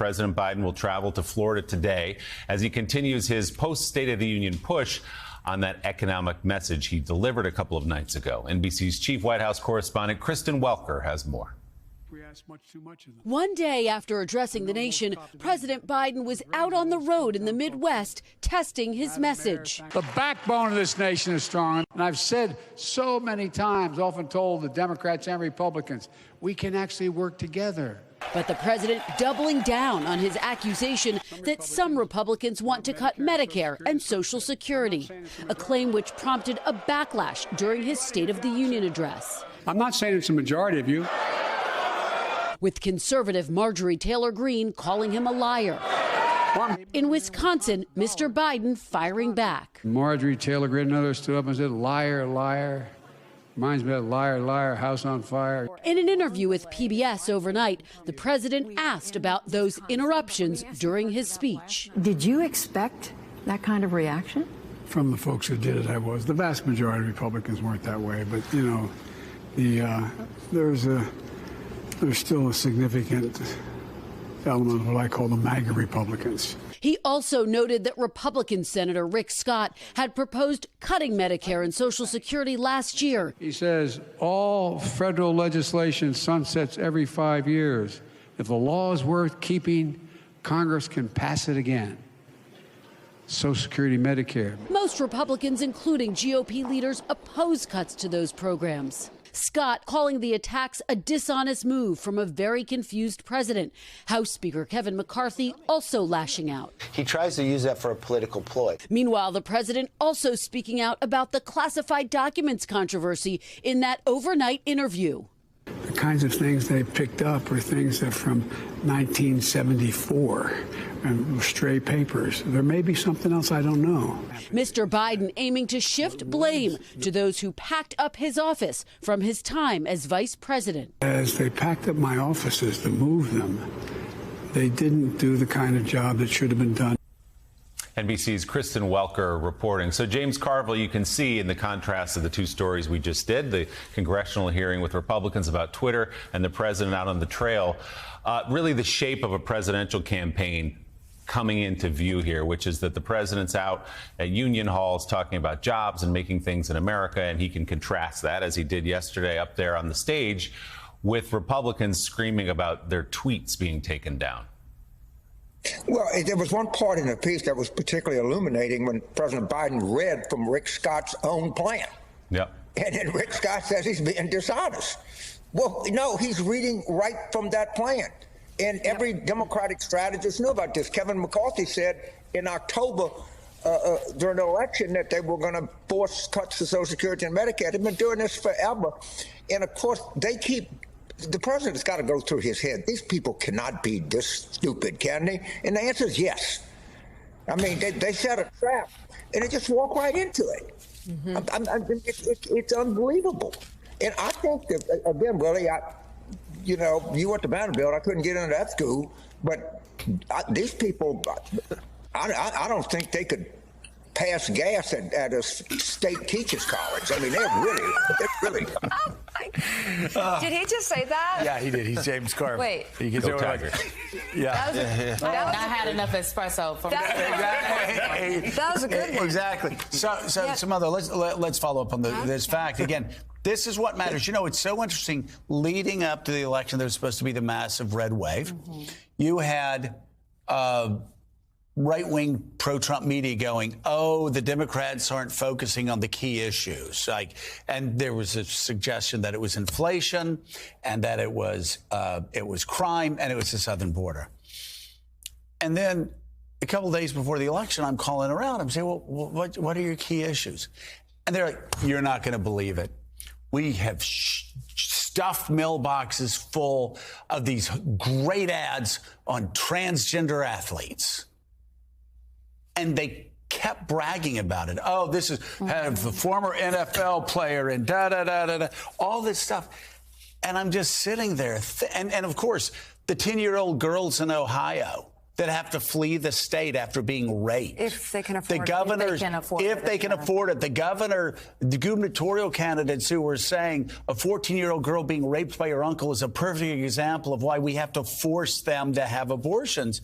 President Biden will travel to Florida today as he continues his post-State of the Union push on that economic message he delivered a couple of nights ago. NBC's chief White House correspondent Kristen Welker has more. One day after addressing the nation, President Biden was out on the road in the Midwest testing his message. The backbone of this nation is strong. And I've said so many times, often told the Democrats and Republicans, we can actually work together. But the president doubling down on his accusation that some Republicans want to cut Medicare and Social Security, a claim which prompted a backlash during his State of the Union address. I'm not saying it's a majority of you. With conservative Marjorie Taylor Greene calling him a liar. In Wisconsin, Mr. Biden firing back. Marjorie Taylor Greene and others stood up and said, liar, liar. Reminds me of liar, liar, house on fire. In an interview with PBS overnight, the president asked about those interruptions during his speech. Did you expect that kind of reaction? From the folks who did it, I was. The vast majority of Republicans weren't that way. But, you know, there's still a significant element of what I call the MAGA Republicans. He also noted that Republican Senator Rick Scott had proposed cutting Medicare and Social Security last year. He says all federal legislation sunsets every 5 years. If the law is worth keeping, Congress can pass it again. Social Security, Medicare. Most Republicans, including GOP leaders, oppose cuts to those programs. Scott calling the attacks a dishonest move from a very confused president. House Speaker Kevin McCarthy also lashing out. He tries to use that for a political ploy. Meanwhile, the president also speaking out about the classified documents controversy in that overnight interview. The kinds of things they picked up are things that from 1974 and stray papers. There may be something else I don't know. Mr. Biden aiming to shift blame to those who packed up his office from his time as vice president. As they packed up my offices to move them, they didn't do the kind of job that should have been done. NBC's Kristen Welker reporting. So, James Carville, you can see in the contrast of the two stories we just did, the congressional hearing with Republicans about Twitter and the president out on the trail, really the shape of a presidential campaign coming into view here, which is that the president's out at union halls talking about jobs and making things in America, and he can contrast that, as he did yesterday up there on the stage, with Republicans screaming about their tweets being taken down. Well, there was one part in the piece that was particularly illuminating when President Biden read from Rick Scott's own plan. Yep. And then Rick Scott says he's being dishonest. Well, no, he's reading right from that plan. And every Democratic strategist knew about this. Kevin McCarthy said in October during the election that they were going to force cuts to Social Security and Medicare. They've been doing this forever. And, of course, the president's got to go through his head. These people cannot be this stupid, can they? And the answer is yes. I mean, they set a trap, and they just walk right into it. Mm-hmm. It's unbelievable. And I think that, again, Willie, you went to Vanderbilt. I couldn't get into that school. But these people, I don't think they could pass gas at a state teachers college. I mean, they're really. Did he just say that? Yeah, he did. He's James Carville. Wait. He gets over like, yeah. That had enough espresso from that was a good one. Exactly. So Mother, let's follow up on this fact again. This is what matters. You know, it's so interesting. Leading up to the election, there's supposed to be the massive red wave. Mm-hmm. You had right-wing pro-Trump media going, oh, the Democrats aren't focusing on the key issues. And there was a suggestion that it was inflation and that it was crime and it was the southern border. And then a couple of days before the election, I'm calling around. I'm saying, well, what are your key issues? And they're like, you're not going to believe it. We have stuffed mailboxes full of these great ads on transgender athletes. And they kept bragging about it. Oh, this is a former NFL player and da-da-da-da-da, all this stuff. And I'm just sitting there. And of course, the 10-year-old girls in Ohio that have to flee the state after being raped. If they can afford the it. governors, If they can afford if it, they can yeah. afford it. The gubernatorial candidates who were saying a 14-year-old girl being raped by her uncle is a perfect example of why we have to force them to have abortions.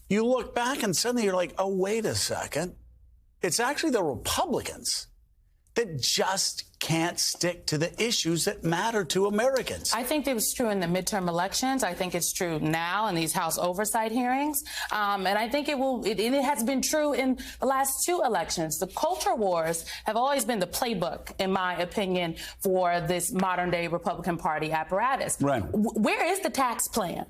You look back and suddenly you're like, oh, wait a second. It's actually the Republicans that just can't stick to the issues that matter to Americans. I think it was true in the midterm elections. I think it's true now in these House oversight hearings. And I think it has been true in the last 2 elections. The culture wars have always been the playbook, in my opinion, for this modern day Republican Party apparatus. Right. Where is the tax plan?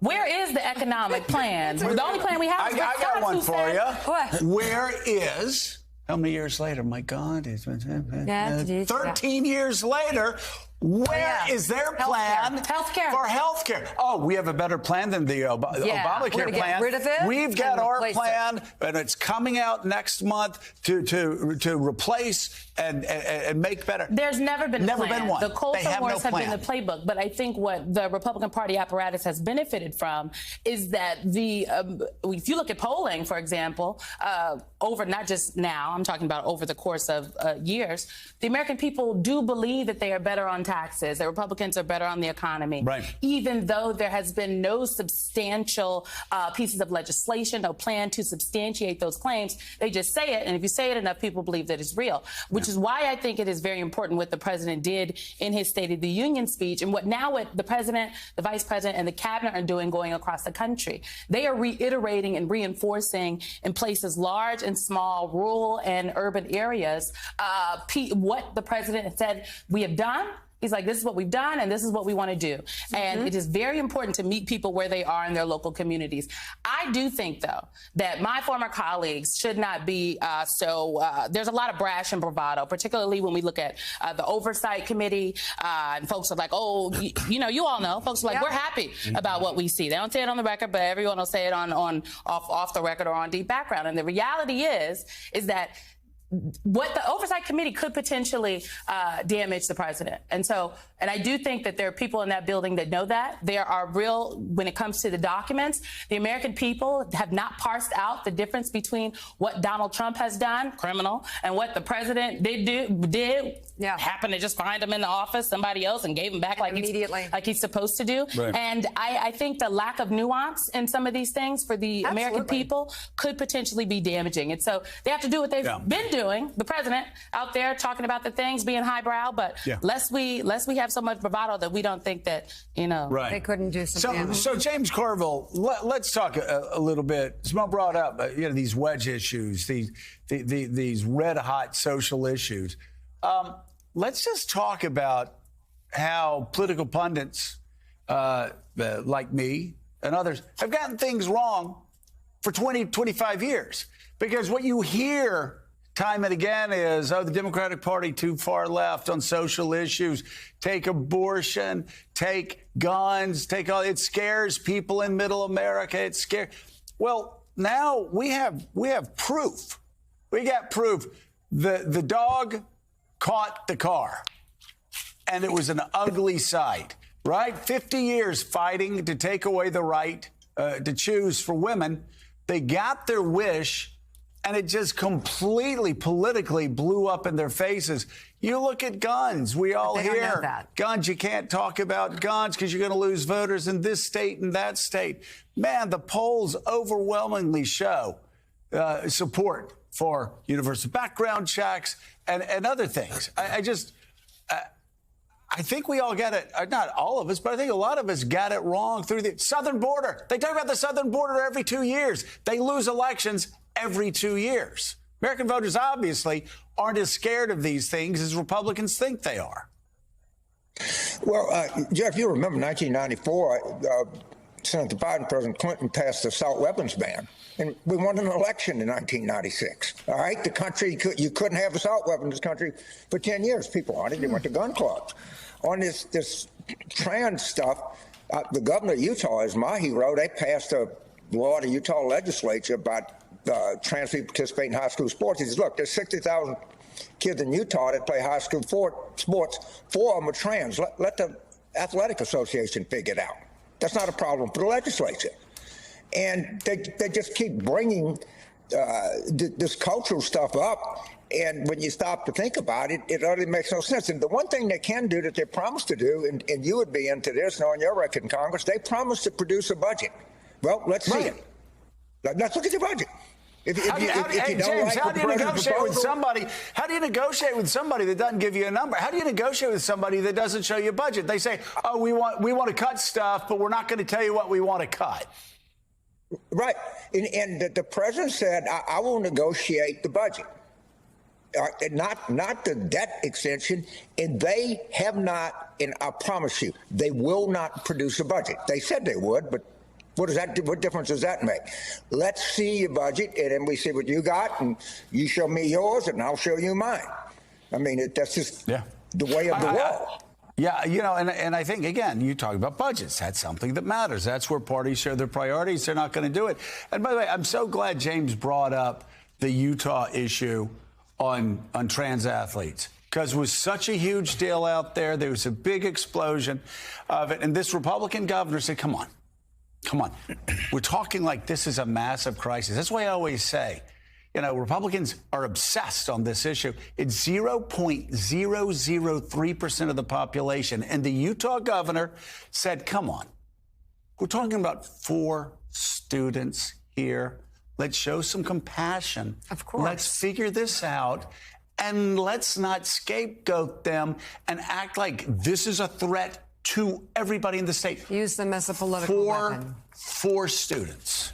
Where is the economic plan? The only plan we have is I got one for you. What? Where is... How many years later? My God, it's 13 years later. Where is their plan for health care? Oh, we have a better plan than the Obamacare We're gonna plan. get rid of it We've got and our replace plan, and it's coming out next month to replace and make better. There's never been a plan. one. The culture They have wars no have been plan. the playbook, but I think what the Republican Party apparatus has benefited from is that if you look at polling, for example, over not just now, I'm talking about over the course of years, the American people do believe that they are better on taxes, that Republicans are better on the economy, right. Even though there has been no substantial pieces of legislation, no plan to substantiate those claims. They just say it, and if you say it enough, people believe that it's real, which is why I think it is very important what the president did in his State of the Union speech, and what the president, the vice president, and the cabinet are doing going across the country. They are reiterating and reinforcing in places large and small, rural and urban areas, what the president said we have done. He's like, this is what we've done, and this is what we want to do. And it is very important to meet people where they are in their local communities. I do think, though, that my former colleagues should not be there's a lot of brash and bravado, particularly when we look at the Oversight Committee, and folks are like, oh, you all know. Folks are like, we're happy about what we see. They don't say it on the record, but everyone will say it off the record or on Deep Background. And the reality is that what the Oversight Committee could potentially damage the president. And I do think that there are people in that building that know that. There are when it comes to the documents, the American people have not parsed out the difference between what Donald Trump has done, criminal, and what the president did. Happened to just find him in the office, somebody else, and gave him back like he's supposed to do. Right. And I think the lack of nuance in some of these things for the American people could potentially be damaging. And so they have to do what they've been doing. The president out there talking about the things, being highbrow, but lest we have so much bravado that we don't think that they couldn't do something. So James Carville, let's talk a little bit. Smell brought up these wedge issues, these red hot social issues. Let's just talk about how political pundits like me and others have gotten things wrong for 20, 25 years. Because what you hear time and again is, the Democratic Party too far left on social issues. Take abortion, take guns, it scares people in middle America. Well, now we have proof. We got proof. The dog caught the car, and it was an ugly sight, right? 50 years fighting to take away the right to choose for women. They got their wish, and it just completely politically blew up in their faces. You look at guns. We all hear guns. You can't talk about guns because you're going to lose voters in this state and that state. Man, the polls overwhelmingly show support for universal background checks and other things. I think we all get it, not all of us, but I think a lot of us got it wrong through the southern border. They talk about the southern border every 2 years. They lose elections every 2 years. American voters obviously aren't as scared of these things as Republicans think they are. Well, Jeff, you remember 1994, Senator Biden, President Clinton passed the assault weapons ban. And we won an election in 1996. All right, the country you couldn't have assault weapons in this country for 10 years. People wanted, they went to gun clubs. On this trans stuff, the governor of Utah is my hero. They passed a law to Utah legislature about trans people participating in high school sports. He says, look, there's 60,000 kids in Utah that play high school sports. 4 of them are trans. Let the athletic association figure it out. That's not a problem for the legislature. And they just keep bringing this cultural stuff up. And when you stop to think about it, it really makes no sense. And the one thing they can do that they promised to do, and you would be into this, knowing your record in Congress, they promised to produce a budget. Well, let's see it. Let's look at your budget. James, how do you negotiate with somebody? How do you negotiate with somebody that doesn't give you a number? How do you negotiate with somebody that doesn't show you a budget? They say, "Oh, we want to cut stuff, but we're not going to tell you what we want to cut." Right, and the president said, "I will negotiate the budget, not the debt extension." And they have not. And I promise you, they will not produce a budget. They said they would, but. What difference does that make? Let's see your budget, and then we see what you got, and you show me yours, and I'll show you mine. I mean, that's just the way of the world. Yeah, you know, and I think, again, you talk about budgets. That's something that matters. That's where parties share their priorities. They're not going to do it. And by the way, I'm so glad James brought up the Utah issue on trans athletes, because it was such a huge deal out there. There was a big explosion of it. And this Republican governor said, come on. We're talking like this is a massive crisis. That's why I always say, you know, Republicans are obsessed on this issue. It's 0.003% of the population. And the Utah governor said, come on, we're talking about 4 students here. Let's show some compassion. Of course. Let's figure this out. And let's not scapegoat them and act like this is a threat to everybody in the state. Use them as a political weapon. 4 students.